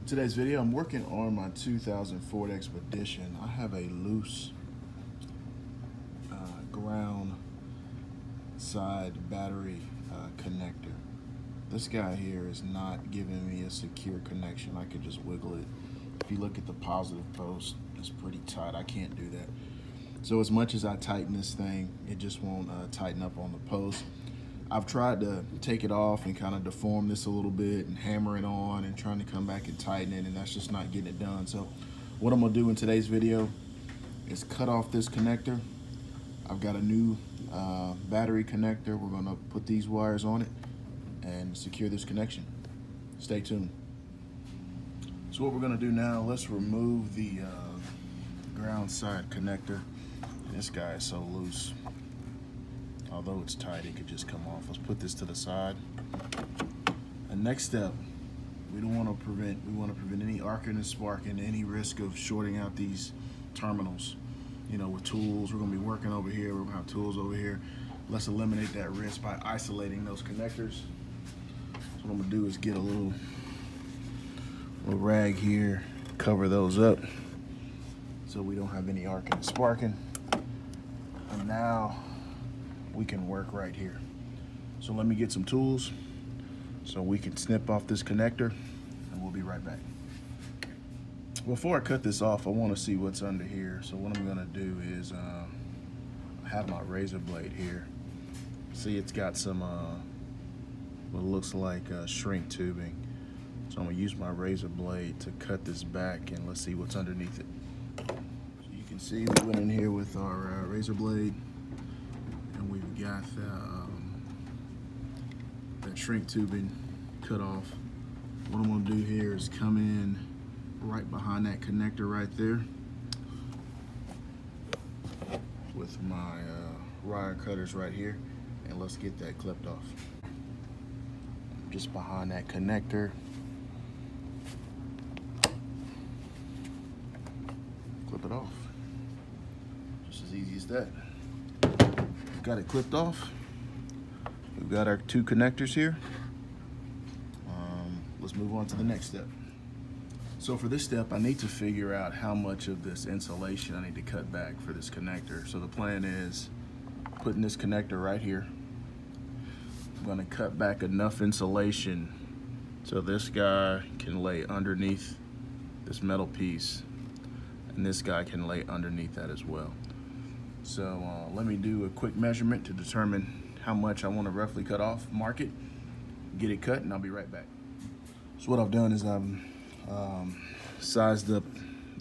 Today's video, I'm working on my 2000 Ford Expedition. I have a loose ground side battery connector. This guy here is not giving me a secure connection. I could just wiggle it. If you look at the positive post, it's pretty tight. I can't do that. So as much as I tighten this thing, it just won't tighten up on the post. I've tried to take it off and kind of deform this a little bit and hammer it on and trying to come back and tighten it, and that's just not getting it done. So what I'm gonna do in today's video is cut off this connector. I've got a new battery connector. We're gonna put these wires on it and secure this connection. Stay tuned. So what we're gonna do now, let's remove the ground side connector. This guy is so loose. Although it's tight, it could just come off. Let's put this to the side. And next step, we want to prevent any arcing and sparking, any risk of shorting out these terminals. You know, with tools, we're gonna be working over here, we're gonna have tools over here. Let's eliminate that risk by isolating those connectors. So what I'm gonna do is get a little rag here, cover those up so we don't have any arcing and sparking. And now we can work right here. So let me get some tools so we can snip off this connector, and we'll be right back. Before I cut this off, I want to see what's under here. So what I'm gonna do is I have my razor blade here. See, it's got some what looks like shrink tubing. So I'm gonna use my razor blade to cut this back, and let's see what's underneath it. So you can see we went in here with our razor blade, and we've got that shrink tubing cut off. What I'm gonna do here is come in right behind that connector right there with my wire cutters right here, and let's get that clipped off. Just behind that connector. Clip it off. Just as easy as that. Got it clipped off. We've got our two connectors here. Let's move on to the next step. So for this step, I need to figure out how much of this insulation I need to cut back for this connector. So the plan is putting this connector right here. I'm gonna cut back enough insulation so this guy can lay underneath this metal piece, and this guy can lay underneath that as well. So let me do a quick measurement to determine how much I want to roughly cut off, mark it, get it cut, and I'll be right back. So what I've done is I've sized up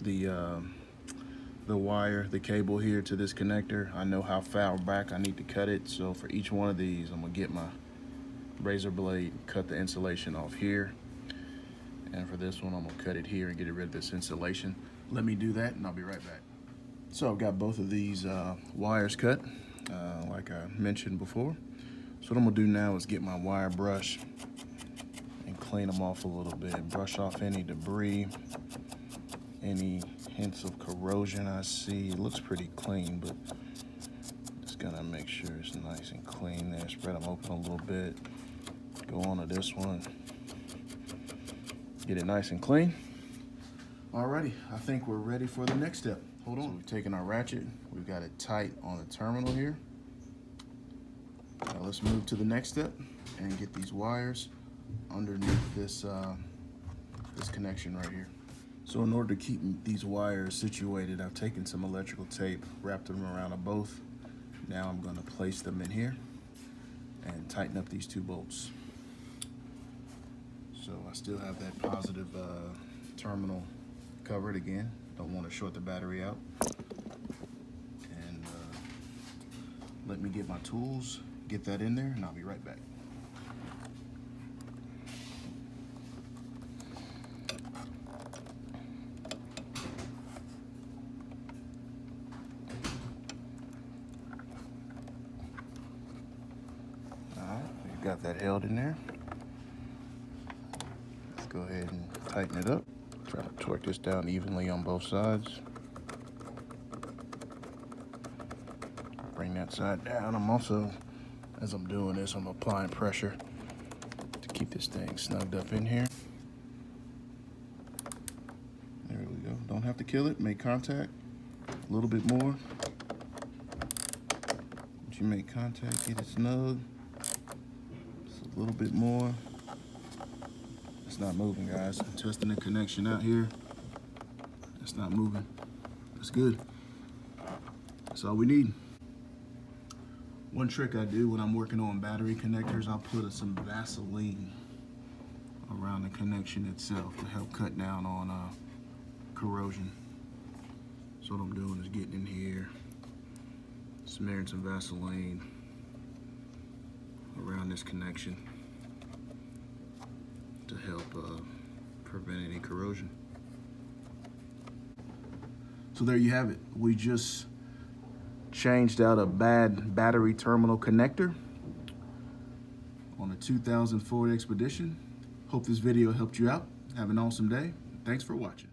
the wire, the cable here to this connector. I know how far back I need to cut it, so for each one of these, I'm gonna get my razor blade, cut the insulation off here, and for this one, I'm gonna cut it here and get rid of this insulation. Let me do that, and I'll be right back. So I've got both of these wires cut, like I mentioned before. So what I'm gonna do now is get my wire brush and clean them off a little bit. Brush off any debris, any hints of corrosion I see. It looks pretty clean, but just gonna make sure it's nice and clean there. Spread them open a little bit. Go on to this one. Get it nice and clean. Alrighty, I think we're ready for the next step. Hold on. So we've taken our ratchet, we've got it tight on the terminal here. Now let's move to the next step and get these wires underneath this this connection right here. So in order to keep these wires situated, I've taken some electrical tape, wrapped them around them both. Now I'm gonna place them in here and tighten up these two bolts. So I still have that positive terminal covered again. Don't want to short the battery out. And let me get my tools, get that in there, and I'll be right back. All right, we've got that held in there. Let's go ahead and tighten it up. Try to torque this down evenly on both sides. Bring that side down. I'm also, as I'm doing this, I'm applying pressure to keep this thing snugged up in here. have to kill it. Make contact. A little bit more. Once you make contact, get it snug. Just a little bit more. It's not moving, guys. I'm testing the connection out here. It's not moving. That's good. That's all we need. One trick I do when I'm working on battery connectors, I'll put some Vaseline around the connection itself to help cut down on corrosion. So what I'm doing is getting in here, smearing some Vaseline around this connection to help prevent any corrosion. So there you have it. We just changed out a bad battery terminal connector on a 2000 Ford Expedition. Hope this video helped you out. Have an awesome day. Thanks for watching.